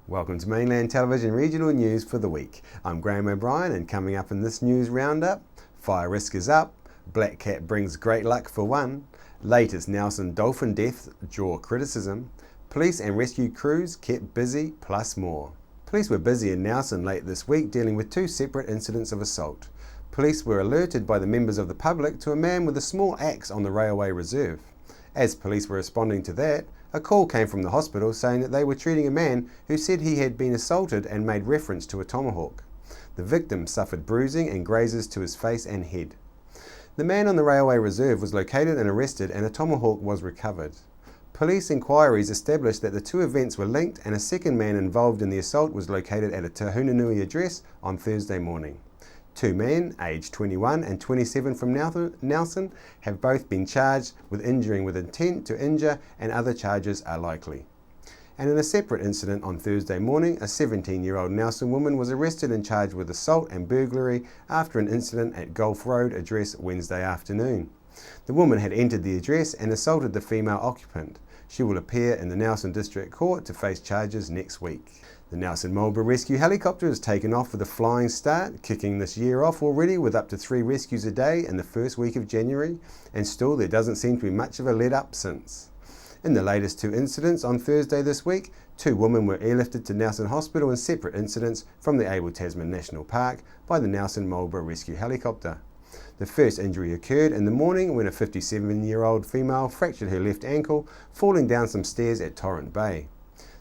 Welcome to Mainland Television Regional News for the week. I'm Graham O'Brien, and coming up in this news roundup, fire risk is up, black cat brings great luck for one, latest Nelson Dolphin deaths draw criticism, police and rescue crews kept busy, plus more. Police were busy in Nelson late this week dealing with two separate incidents of assault. Police were alerted by the members of the public to a man with a small axe on the railway reserve. As police were responding to that, a call came from the hospital saying that they were treating a man who said he had been assaulted and made reference to a tomahawk. The victim suffered bruising and grazes to his face and head. The man on the railway reserve was located and arrested, and a tomahawk was recovered. Police inquiries established that the two events were linked, and a second man involved in the assault was located at a Tahunanui address on Thursday morning. Two men, aged 21 and 27 from Nelson, have both been charged with injuring with intent to injure, and other charges are likely. And in a separate incident on Thursday morning, a 17-year-old Nelson woman was arrested and charged with assault and burglary after an incident at Gulf Road address Wednesday afternoon. The woman had entered the address and assaulted the female occupant. She will appear in the Nelson District Court to face charges next week. The Nelson Marlborough Rescue Helicopter has taken off with a flying start, kicking this year off already with up to 3 rescues a day in the first week of January, and still there doesn't seem to be much of a let up since. In the latest two incidents on Thursday this week, 2 women were airlifted to Nelson Hospital in separate incidents from the Abel Tasman National Park by the Nelson Marlborough Rescue Helicopter. The first injury occurred in the morning when a 57-year-old female fractured her left ankle falling down some stairs at Torrent Bay.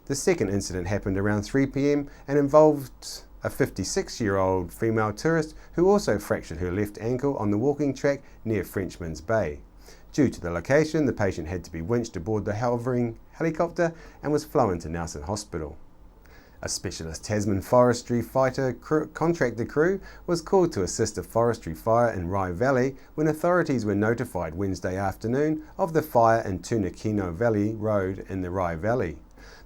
The second incident happened around 3 p.m. and involved a 56-year-old female tourist who also fractured her left ankle on the walking track near Frenchman's Bay. Due to the location, the patient had to be winched aboard the hovering helicopter and was flown to Nelson Hospital. A specialist Tasman forestry fighter contractor crew was called to assist a forestry fire in Rye Valley when authorities were notified Wednesday afternoon of the fire in Tunakino Valley Road in the Rye Valley.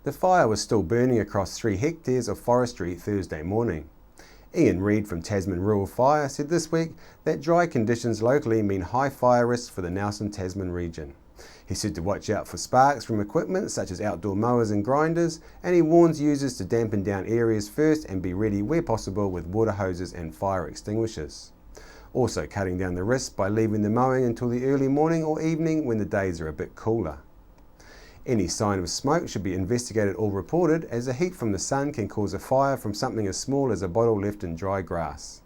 The fire was still burning across 3 hectares of forestry Thursday morning. Ian Reid from Tasman Rural Fire said this week that dry conditions locally mean high fire risks for the Nelson Tasman region. He said to watch out for sparks from equipment such as outdoor mowers and grinders, and he warns users to dampen down areas first and be ready where possible with water hoses and fire extinguishers. Also cutting down the risks by leaving the mowing until the early morning or evening when the days are a bit cooler. Any sign of smoke should be investigated or reported, as the heat from the sun can cause a fire from something as small as a bottle left in dry grass.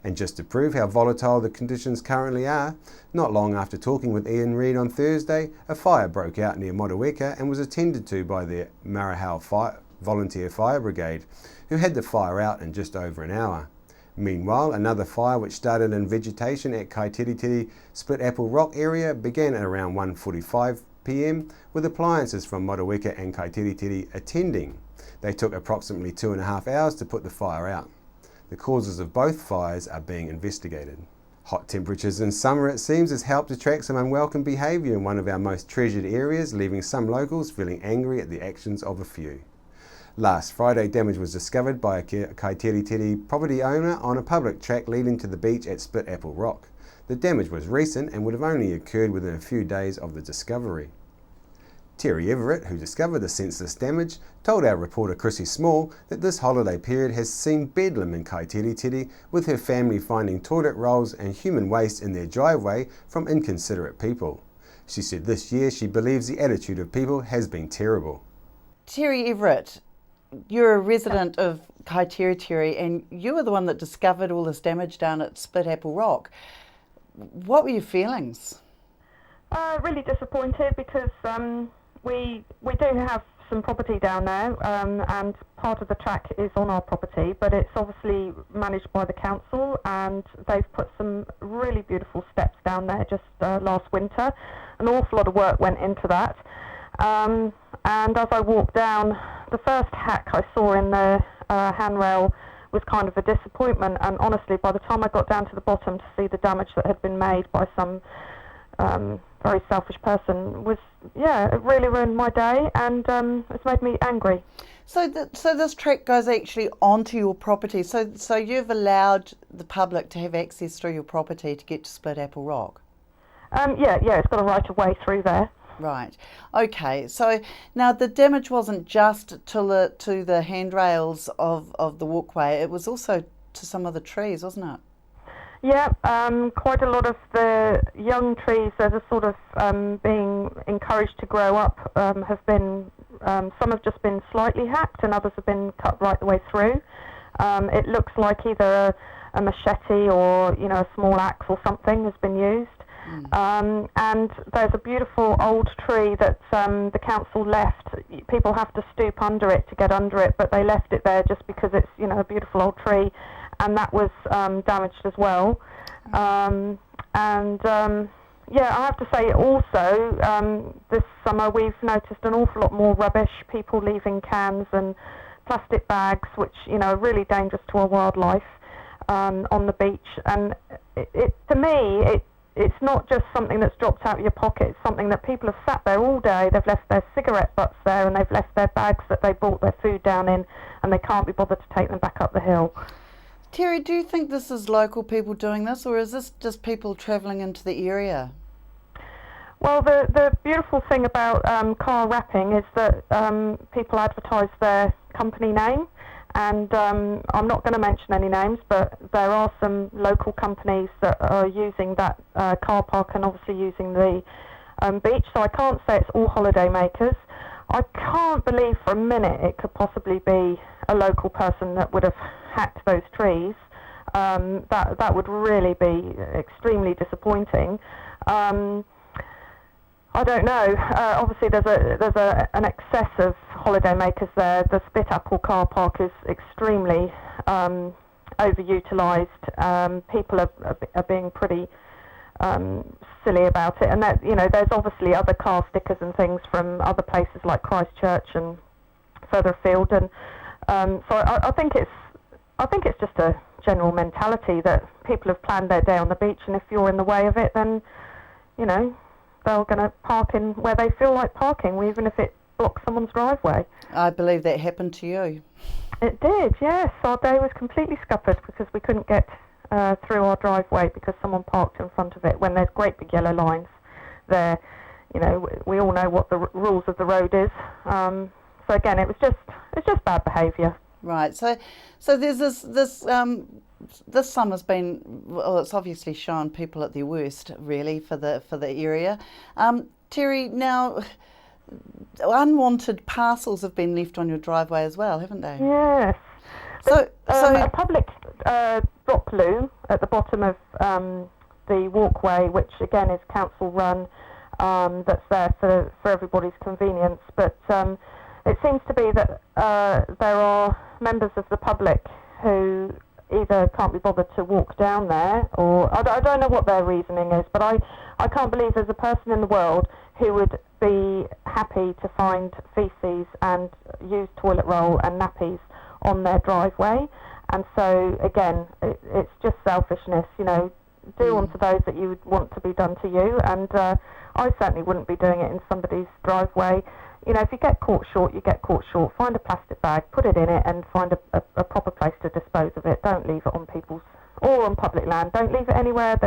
And just to prove how volatile the conditions currently are, not long after talking with Ian Reid on Thursday, a fire broke out near Motueka and was attended to by the Marahau Volunteer Fire Brigade, who had the fire out in just over an hour. Meanwhile, another fire which started in vegetation at Kaitiritiri Split Apple Rock area began at around 1:45 p.m. with appliances from Motueka and Kaitiritiri attending. They took approximately 2.5 hours to put the fire out. The causes of both fires are being investigated. Hot temperatures in summer, it seems, has helped attract some unwelcome behaviour in one of our most treasured areas, leaving some locals feeling angry at the actions of a few. Last Friday, damage was discovered by a Kaitiritiri property owner on a public track leading to the beach at Split Apple Rock. The damage was recent and would have only occurred within a few days of the discovery. Terry Everett, who discovered the senseless damage, told our reporter Chrissy Small that this holiday period has seen bedlam in Kaitiritiri, with her family finding toilet rolls and human waste in their driveway from inconsiderate people. She said this year she believes the attitude of people has been terrible. Terry Everett, you're a resident of Kaitiritiri and you were the one that discovered all this damage down at Split Apple Rock. What were your feelings? Really disappointed because we do have some property down there, and part of the track is on our property, but it's obviously managed by the council, and they've put some really beautiful steps down there just last winter. An awful lot of work went into that, and as I walked down, the first hack I saw in the handrail was kind of a disappointment, and honestly by the time I got down to the bottom to see the damage that had been made by some very selfish person, it really ruined my day, and it's made me angry. So this track goes actually onto your property. So you've allowed the public to have access through your property to get to Split Apple Rock? It's got a right of way through there. Right. Okay. So now the damage wasn't just to the handrails of the walkway. It was also to some of the trees, wasn't it? Yeah, quite a lot of the young trees that are sort of being encouraged to grow up have been, some have just been slightly hacked and others have been cut right the way through. It looks like either a machete or, a small axe or something has been used. And there's a beautiful old tree that the council left. People have to stoop under it to get under it, but they left it there just because it's, a beautiful old tree. And that was damaged as well. I have to say also, this summer we've noticed an awful lot more rubbish, people leaving cans and plastic bags, which, are really dangerous to our wildlife, on the beach. And to me, it's not just something that's dropped out of your pocket, it's something that people have sat there all day, they've left their cigarette butts there, and they've left their bags that they brought their food down in, and they can't be bothered to take them back up the hill. Terry, do you think this is local people doing this, or is this just people travelling into the area? Well, the beautiful thing about car wrapping is that people advertise their company name, and I'm not going to mention any names, but there are some local companies that are using that car park and obviously using the beach, so I can't say it's all holiday makers. I can't believe for a minute it could possibly be a local person that would have hacked those trees. That would really be extremely disappointing. I don't know. Obviously, there's an excess of holidaymakers there. The Split Apple car park is extremely overutilised. People are being pretty silly about it, and that there's obviously other car stickers and things from other places like Christchurch and further afield, and so I think it's just a general mentality that people have planned their day on the beach, and if you're in the way of it, then they're going to park in where they feel like parking, even if it blocks someone's driveway. I believe that happened to you. It did, yes. Our day was completely scuppered because we couldn't get through our driveway because someone parked in front of it when there's great big yellow lines there. We all know what the rules of the road is. So again, it's just bad behaviour. Right. So there's this summer's been, well, it's obviously shown people at their worst, really, for the area. Terry, now unwanted parcels have been left on your driveway as well, haven't they? Yes. So a public drop loo at the bottom of the walkway, which again is council run, that's there for everybody's convenience, but it seems to be that there are members of the public who either can't be bothered to walk down there, or I don't know what their reasoning is, but I can't believe there's a person in the world who would be happy to find faeces and used toilet roll and nappies on their driveway. And so again, it's just selfishness, do unto those that you would want to be done to you, and I certainly wouldn't be doing it in somebody's driveway. If you get caught short, you get caught short. Find a plastic bag, put it in it, and find a proper place to dispose of it. Don't leave it on people's or on public land. Don't leave it anywhere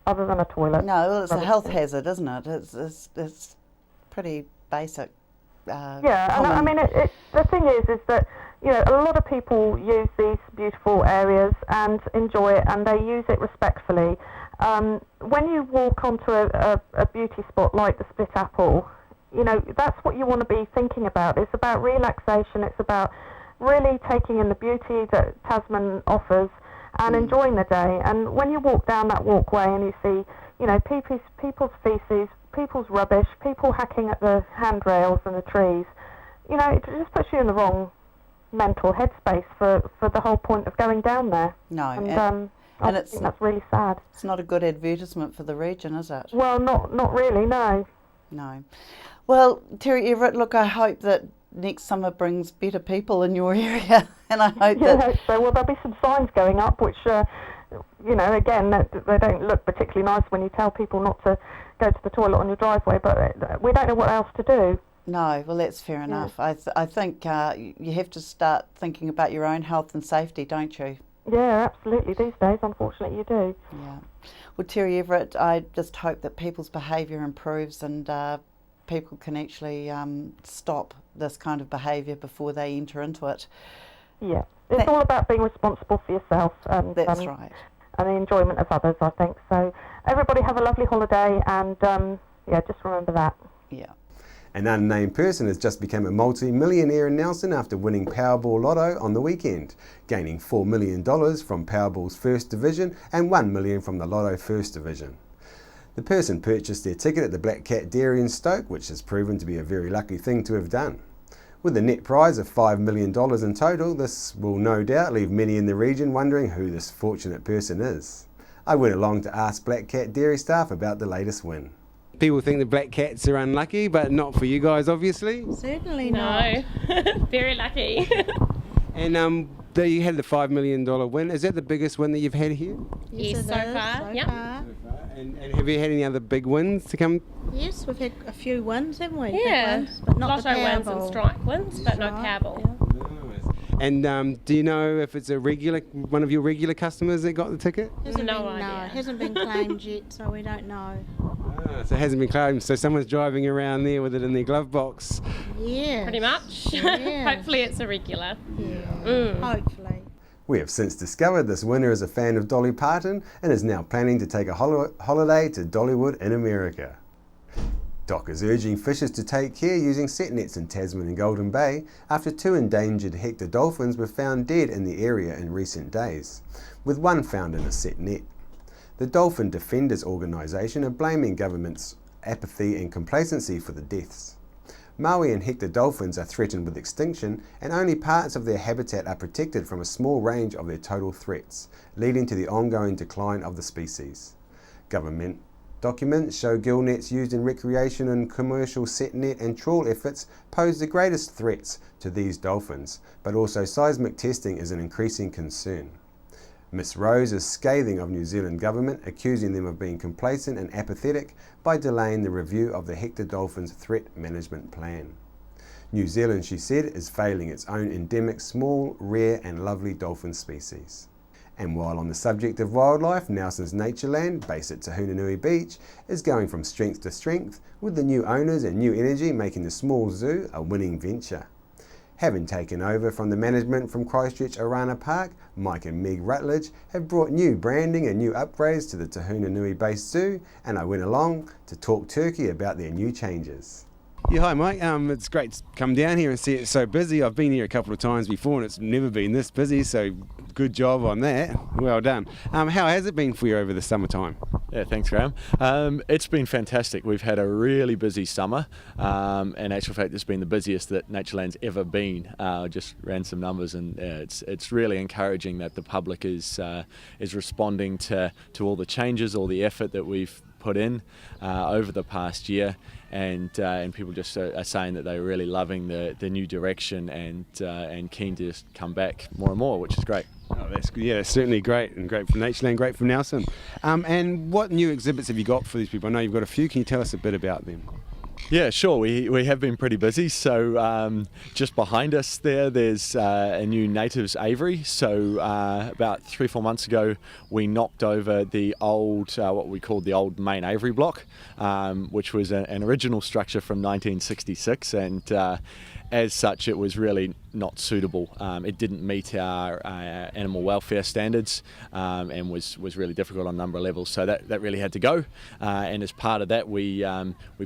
other than a toilet. No, well, it's a health hazard, isn't it? It's pretty basic. And I mean, the thing is that a lot of people use these beautiful areas and enjoy it, and they use it respectfully. When you walk onto a beauty spot like the Split Apple, that's what you want to be thinking about. It's about relaxation. It's about really taking in the beauty that Tasman offers and enjoying the day. And when you walk down that walkway and you see, people's feces, people's rubbish, people hacking at the handrails and the trees, it just puts you in the wrong mental headspace for the whole point of going down there. No, and I think that's really sad. It's not a good advertisement for the region, is it? Well, not really, no. No. Well, Terry Everett, look, I hope that next summer brings better people in your area, and I hope that... so. Well, there'll be some signs going up which you know, again, they don't look particularly nice when you tell people not to go to the toilet on your driveway, but we don't know what else to do. No, well, that's fair enough. I think you have to start thinking about your own health and safety, don't you? Yeah, absolutely. These days, unfortunately, you do. Yeah. Well, Terry Everett, I just hope that people's behaviour improves and people can actually stop this kind of behaviour before they enter into it. Yeah, it's all about being responsible for yourself and that's right, and the enjoyment of others, I think. So everybody have a lovely holiday, and just remember that. Yeah. An unnamed person has just become a multi-millionaire in Nelson after winning Powerball Lotto on the weekend, gaining $4 million from Powerball's First Division and $1 million from the Lotto First Division. The person purchased their ticket at the Black Cat Dairy in Stoke, which has proven to be a very lucky thing to have done. With a net prize of $5 million in total, this will no doubt leave many in the region wondering who this fortunate person is. I went along to ask Black Cat Dairy staff about the latest win. People think the Black Cats are unlucky, but not for you guys, obviously. Certainly not. No, very lucky. And you had the $5 million win. Is that the biggest win that you've had here? Yes, so far. Yep. And have you had any other big wins to come? Yes, we've had a few wins, haven't we? Yeah, big wins, but not Lotto the wins and strike wins, but no Powerball. Yeah. And do you know if it's one of your regular customers that got the ticket? No idea. No, it hasn't been claimed yet, so we don't know. So it hasn't been claimed, so someone's driving around there with it in their glove box. Yeah. Pretty much. Yeah. Hopefully it's a regular. Yeah. Hopefully. We have since discovered this winner is a fan of Dolly Parton and is now planning to take a holiday to Dollywood in America. Doc is urging fishers to take care using set nets in Tasman and Golden Bay after 2 endangered Hector dolphins were found dead in the area in recent days, with one found in a set net. The Dolphin Defenders organisation are blaming government's apathy and complacency for the deaths. Maui and Hector dolphins are threatened with extinction, and only parts of their habitat are protected from a small range of their total threats, leading to the ongoing decline of the species. Government documents show gill nets used in recreation and commercial set net and trawl efforts pose the greatest threats to these dolphins, but also seismic testing is an increasing concern. Miss Rose is scathing of New Zealand government, accusing them of being complacent and apathetic by delaying the review of the Hector dolphins threat management plan. New Zealand, she said, is failing its own endemic small, rare and lovely dolphin species. And while on the subject of wildlife, Nelson's Natureland, based at Tahunanui Beach, is going from strength to strength, with the new owners and new energy making the small zoo a winning venture. Having taken over from the management from Christchurch Orana Park, Mike and Meg Rutledge have brought new branding and new upgrades to the Tahunanui-based zoo, and I went along to talk turkey about their new changes. Yeah, hi Mike. It's great to come down here and see it so busy. I've been here a couple of times before and it's never been this busy, so good job on that. Well done. How has it been for you over the summertime? Yeah, thanks Graham. It's been fantastic. We've had a really busy summer. In actual fact, it's been the busiest that Natureland's ever been. Just ran some numbers, and it's really encouraging that the public is responding to all the changes, all the effort that we've put in over the past year, and people just are saying that they're really loving the new direction and keen to just come back more and more, which is great. Oh, that's good. Yeah, that's certainly great, and great for Natureland, great for Nelson. And what new exhibits have you got for these people? I know you've got a few. Can you tell us a bit about them? Yeah, sure. We have been pretty busy. So just behind us there's a new natives aviary. So about 3-4 months ago, we knocked over the old, what we called the old main aviary block, which was an original structure from 1966, and as such, it was really not suitable. It didn't meet our animal welfare standards, and was really difficult on a number of levels. So that really had to go. And as part of that, we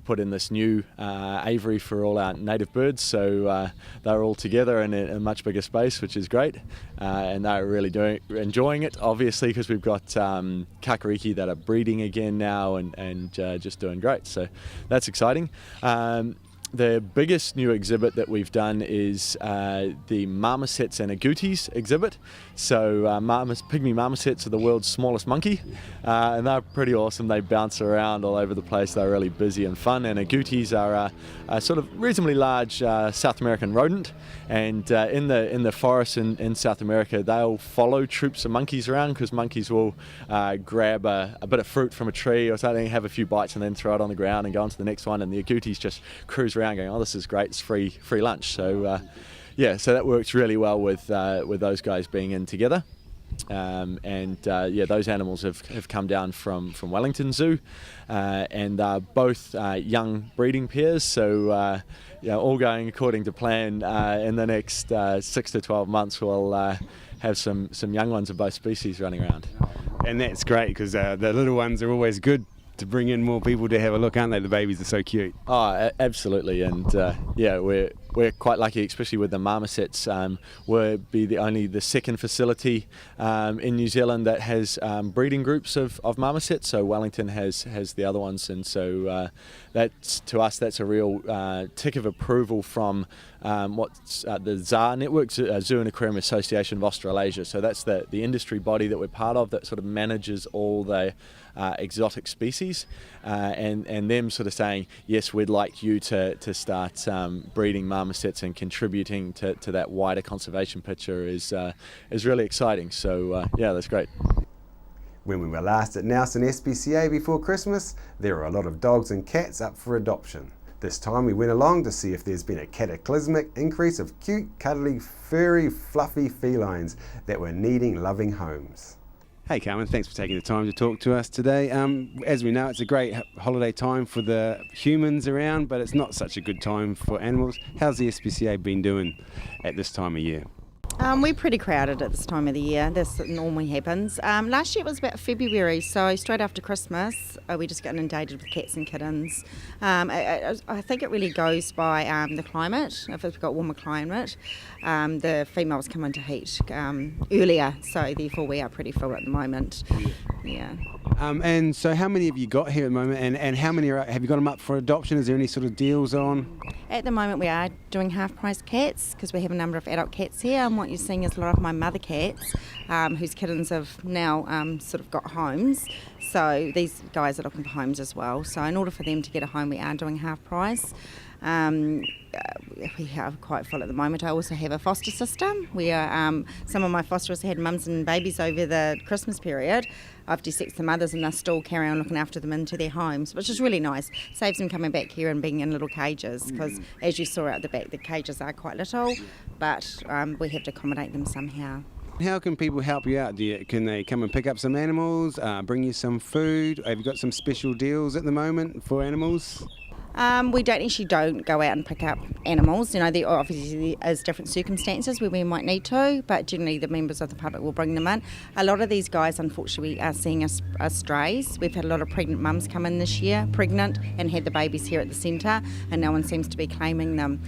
put in this new aviary for all our native birds. So they're all together in a much bigger space, which is great. And they're really enjoying it, obviously, because we've got kakariki that are breeding again now and just doing great. So that's exciting. The biggest new exhibit that we've done is the marmosets and agoutis exhibit. So pygmy marmosets are the world's smallest monkey, and they're pretty awesome. They bounce around all over the place. They're really busy and fun. And agoutis are a sort of reasonably large South American rodent, and in the forests in South America, they'll follow troops of monkeys around, because monkeys will grab a bit of fruit from a tree or something, have a few bites, and then throw it on the ground and go on to the next one. And the agoutis just cruise around going, oh, this is great, it's free lunch. So so that works really well with those guys being in together. Those animals have come down from Wellington Zoo, and they're both young breeding pairs, so all going according to plan. In the next 6 to 12 months we'll have some young ones of both species running around. And that's great, because the little ones are always good to bring in more people to have a look, aren't they? The babies are so cute. Oh, absolutely, and we're quite lucky, especially with the marmosets. We'll be the second facility in New Zealand that has breeding groups of marmosets. So Wellington has the other ones, and so to us that's a real tick of approval from what's the ZAR Network, Zoo and Aquarium Association of Australasia. So that's the industry body that we're part of, that sort of manages all the exotic species, and them sort of saying, yes, we'd like you to start breeding marmosets and contributing to that wider conservation picture is really exciting. So that's great. When we were last at Nelson SPCA before Christmas, there were a lot of dogs and cats up for adoption. This time we went along to see if there's been a cataclysmic increase of cute, cuddly, furry, fluffy felines that were needing loving homes. Hey Carmen, thanks for taking the time to talk to us today. As we know, it's a great holiday time for the humans around, but it's not such a good time for animals. How's the SPCA been doing at this time of year? We're pretty crowded at this time of the year. This normally happens. Last year it was about February, so straight after Christmas we just got inundated with cats and kittens. I think it really goes by the climate. If we've got warmer climate, the females come into heat earlier, so therefore we are pretty full at the moment. Yeah. And so how many have you got here at the moment, and how many have you got them up for adoption? Is there any sort of deals on? At the moment we are doing half price cats, because we have a number of adult cats here, and what you're seeing is a lot of my mother cats whose kittens have now sort of got homes. So these guys are looking for homes as well. So in order for them to get a home, we are doing half price. We are quite full at the moment. I also have a foster system where some of my fosterers had mums and babies over the Christmas period. I've de-sexed the mothers and they're still carrying on looking after them into their homes, which is really nice. Saves them coming back here and being in little cages, because as you saw out the back, the cages are quite little, but we have to accommodate them somehow. How can people help you out? Can they come and pick up some animals, bring you some food? Have you got some special deals at the moment for animals? We don't go out and pick up animals. There obviously is different circumstances where we might need to, but generally the members of the public will bring them in. A lot of these guys, unfortunately, are seeing us strays. We've had a lot of pregnant mums come in this year, pregnant, and had the babies here at the centre, and no one seems to be claiming them.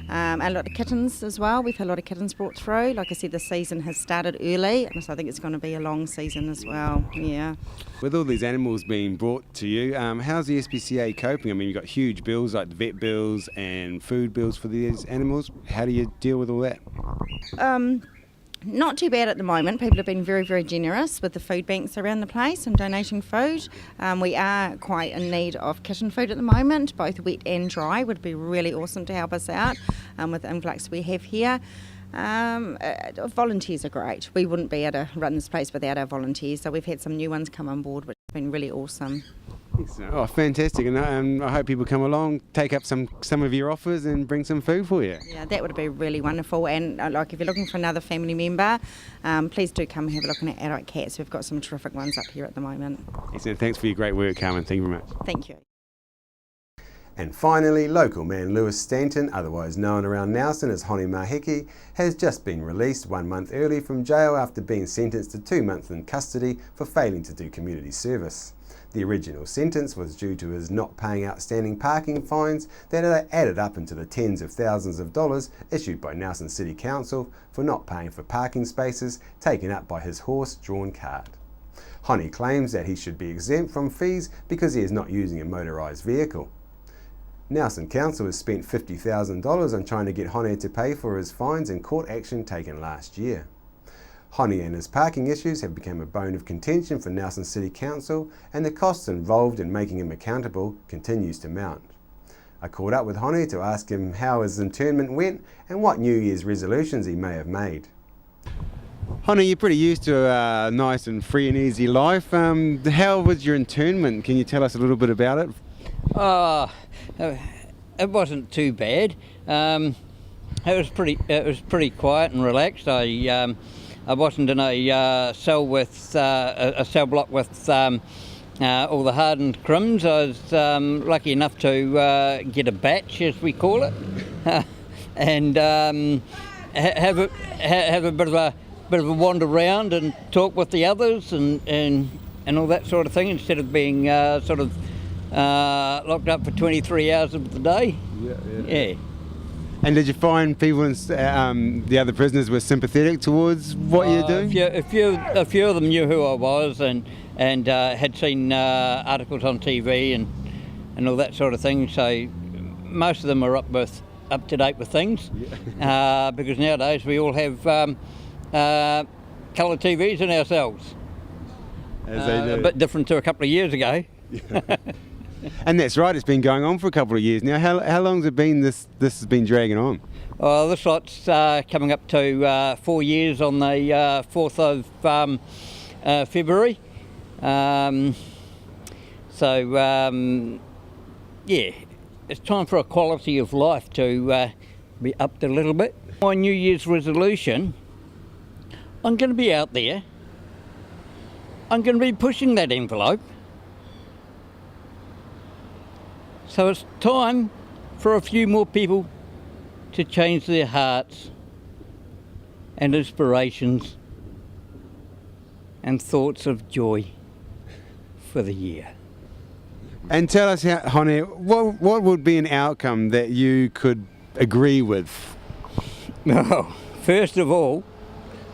A lot of kittens as well. We've had a lot of kittens brought through. Like I said, the season has started early, and so I think it's going to be a long season as well. Yeah. With all these animals being brought to you, how's the SPCA coping? I mean, you've got huge bills like the vet bills and food bills for these animals. How do you deal with all that? Not too bad at the moment. People have been very, very generous with the food banks around the place and donating food. We are quite in need of kitten food at the moment, both wet and dry. Would be really awesome to help us out with the influx we have here. Volunteers are great. We wouldn't be able to run this place without our volunteers, so we've had some new ones come on board, which has been really awesome. Oh, fantastic. And I hope people come along, take up some of your offers and bring some food for you. Yeah, that would be really wonderful. And if you're looking for another family member, please do come and have a look at adult cats. We've got some terrific ones up here at the moment. Excellent. Thanks for your great work, Carmen. Thank you very much. Thank you. And finally, local man Lewis Stanton, otherwise known around Nelson as Hani Ma, has just been released 1 month early from jail after being sentenced to 2 months in custody for failing to do community service. The original sentence was due to his not paying outstanding parking fines that are added up into the tens of thousands of dollars issued by Nelson City Council for not paying for parking spaces taken up by his horse-drawn cart. Hani claims that he should be exempt from fees because he is not using a motorised vehicle. Nelson Council has spent $50,000 on trying to get Hone to pay for his fines and court action taken last year. Hone and his parking issues have become a bone of contention for Nelson City Council, and the costs involved in making him accountable continues to mount. I caught up with Hone to ask him how his internment went and what New Year's resolutions he may have made. Hone, you're pretty used to a nice and free and easy life. How was your internment? Can you tell us a little bit about it? It wasn't too bad. It was pretty quiet and relaxed. I wasn't in a cell with a cell block with all the hardened crims. I was lucky enough to get a batch, as we call it, and have a bit of a wander around and talk with the others and all that sort of thing, instead of being locked up for 23 hours of the day. Yeah. And did you find people, the other prisoners, were sympathetic towards what you're doing? A few of them knew who I was and had seen articles on TV and all that sort of thing. So most of them are up to date with things, because nowadays we all have colour TVs in our cells. As they do. A bit different to a couple of years ago. And that's right, it's been going on for a couple of years now. How long has it been this has been dragging on? This lot's coming up to 4 years on the 4th of February. Yeah, it's time for a quality of life to be upped a little bit. My New Year's resolution, I'm going to be out there. I'm going to be pushing that envelope. So it's time for a few more people to change their hearts and inspirations and thoughts of joy for the year. And tell us, Hone, what would be an outcome that you could agree with? Well, first of all,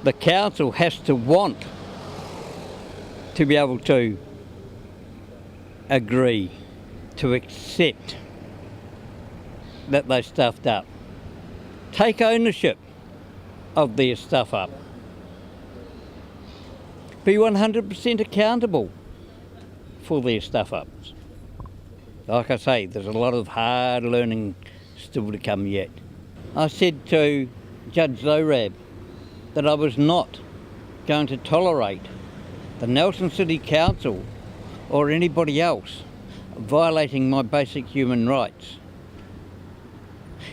the council has to want to be able to agree, to accept that they stuffed up. Take ownership of their stuff up. Be 100% accountable for their stuff ups. Like I say, there's a lot of hard learning still to come yet. I said to Judge Zorab that I was not going to tolerate the Nelson City Council or anybody else violating my basic human rights.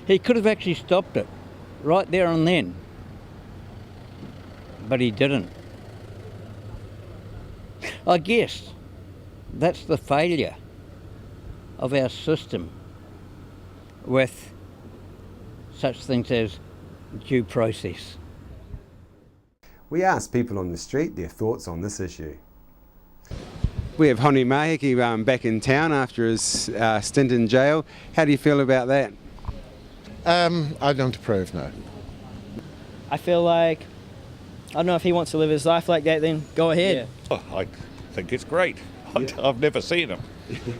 He could have actually stopped it right there and then, but he didn't. I guess that's the failure of our system with such things as due process. We asked people on the street their thoughts on this issue. We have Hani Ma back in town after his stint in jail. How do you feel about that? I don't approve, no. I feel like, I don't know, if he wants to live his life like that, then go ahead. Yeah. Oh, I think it's great. I've never seen them.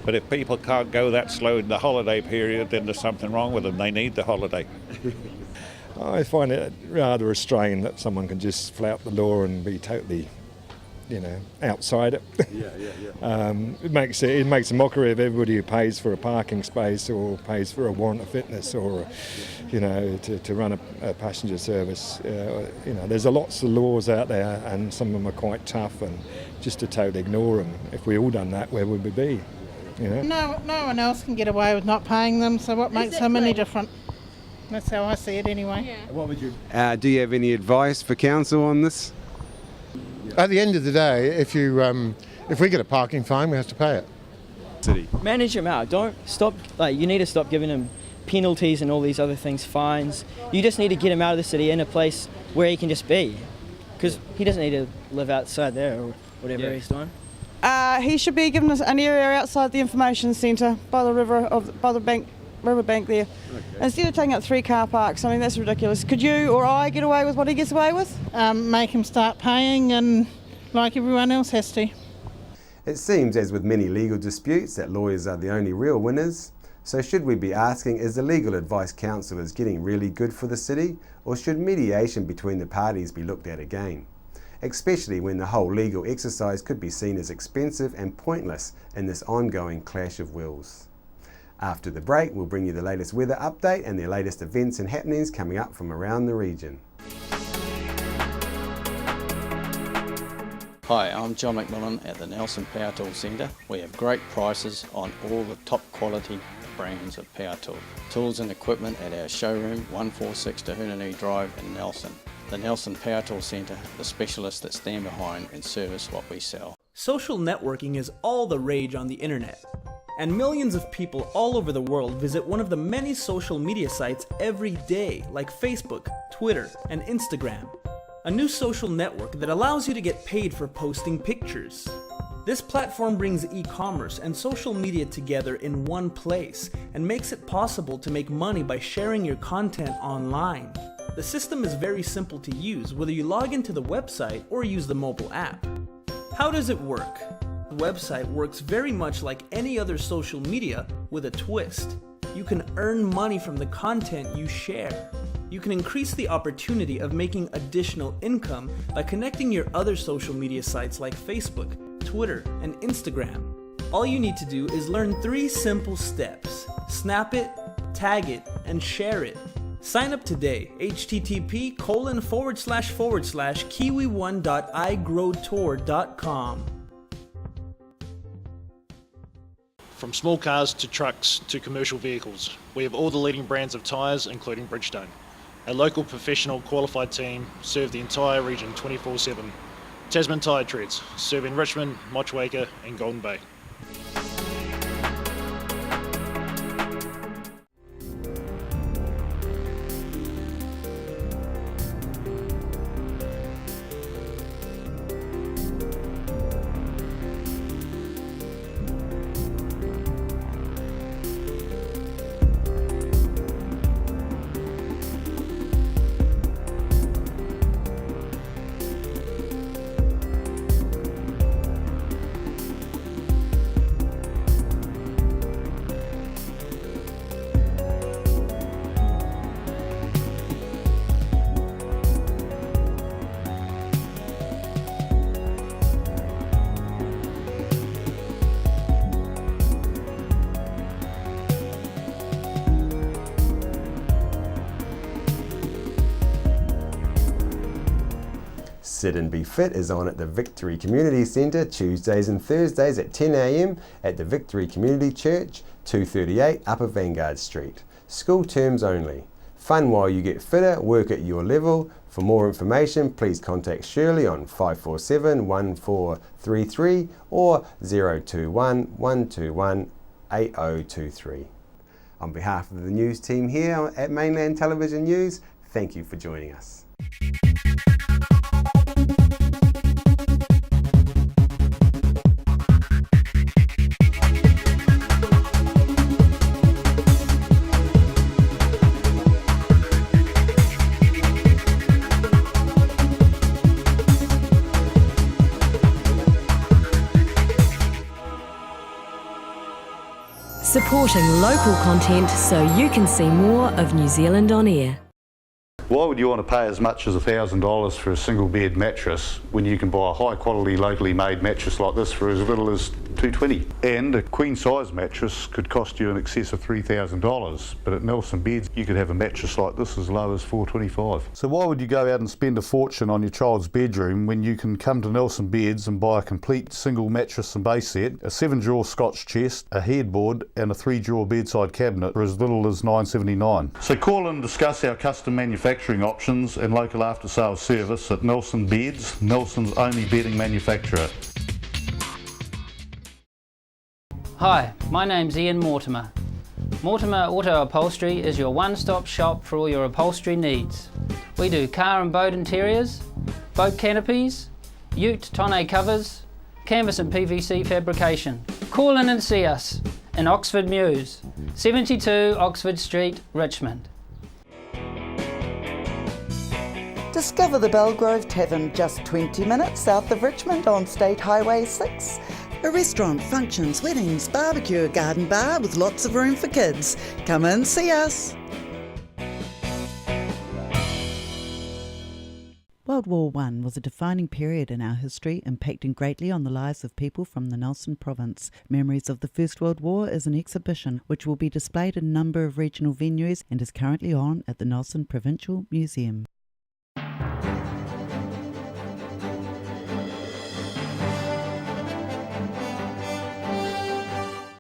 But if people can't go that slow in the holiday period, then there's something wrong with them. They need the holiday. I find it rather restrained that someone can just flout the law and be totally, outside it. It makes a mockery of everybody who pays for a parking space or pays for a warrant of fitness or, to run a passenger service. There's lots of laws out there, and some of them are quite tough, and just to totally ignore them. If we all done that, where would we be? No one else can get away with not paying them, so what makes them any different? That's how I see it anyway. Yeah. What would you? Do you have any advice for council on this? At the end of the day, if we get a parking fine, we have to pay it. City. Manage him out. Don't stop. You need to stop giving him penalties and all these other things, fines. You just need to get him out of the city in a place where he can just be, because he doesn't need to live outside there or whatever he's doing. He should be given an area outside the information centre by the riverbank there. Okay. Instead of taking up 3 car parks, I mean, that's ridiculous. Could you or I get away with what he gets away with? Make him start paying, and like everyone else has to. It seems, as with many legal disputes, that lawyers are the only real winners. So should we be asking, is the Legal Advice Counsellors getting really good for the city, or should mediation between the parties be looked at again? Especially when the whole legal exercise could be seen as expensive and pointless in this ongoing clash of wills. After the break, we'll bring you the latest weather update and the latest events and happenings coming up from around the region. Hi, I'm John McMillan at the Nelson Power Tool Centre. We have great prices on all the top quality brands of power tool. Tools and equipment at our showroom 146 Tahunanui Drive in Nelson. The Nelson Power Tool Centre, the specialists that stand behind and service what we sell. Social networking is all the rage on the internet, and millions of people all over the world visit one of the many social media sites every day, like Facebook, Twitter, and Instagram. A new social network that allows you to get paid for posting pictures. This platform brings e-commerce and social media together in one place and makes it possible to make money by sharing your content online. The system is very simple to use, whether you log into the website or use the mobile app. How does it work? The website works very much like any other social media with a twist. You can earn money from the content you share. You can increase the opportunity of making additional income by connecting your other social media sites like Facebook, Twitter, and Instagram. All you need to do is learn 3 simple steps. Snap it, tag it, and share it. Sign up today, http://kiwi1.igrowtour.com. From small cars to trucks to commercial vehicles, we have all the leading brands of tyres, including Bridgestone. Our local professional qualified team serve the entire region 24/7. Tasman Tyre Treads, serving Richmond, Motueka and Golden Bay. Sit and Be Fit is on at the Victory Community Centre Tuesdays and Thursdays at 10 a.m. at the Victory Community Church, 238 Upper Vanguard Street. School terms only. Fun while you get fitter, work at your level. For more information, please contact Shirley on 547 1433 or 021 121 8023. On behalf of the news team here at Mainland Television News, thank you for joining us. Supporting local content so you can see more of New Zealand on air. Why would you want to pay as much as $1,000 for a single bed mattress when you can buy a high quality locally made mattress like this for as little as $220? And a queen size mattress could cost you in excess of $3,000, but at Nelson Beds you could have a mattress like this as low as $425. So why would you go out and spend a fortune on your child's bedroom when you can come to Nelson Beds and buy a complete single mattress and base set, a 7-drawer Scotch chest, a headboard and a 3-drawer bedside cabinet for as little as $979? So call and discuss our custom manufacturing options and local after sales service at Nelson Beds, Nelson's only bedding manufacturer. Hi, my name's Ian Mortimer. Mortimer Auto Upholstery is your one-stop shop for all your upholstery needs. We do car and boat interiors, boat canopies, ute tonneau covers, canvas and PVC fabrication. Call in and see us in Oxford Mews, 72 Oxford Street, Richmond. Discover the Belgrove Tavern just 20 minutes south of Richmond on State Highway 6. A restaurant, functions, weddings, barbecue, a garden bar with lots of room for kids. Come in, see us. World War I was a defining period in our history, impacting greatly on the lives of people from the Nelson province. Memories of the First World War is an exhibition which will be displayed in a number of regional venues and is currently on at the Nelson Provincial Museum.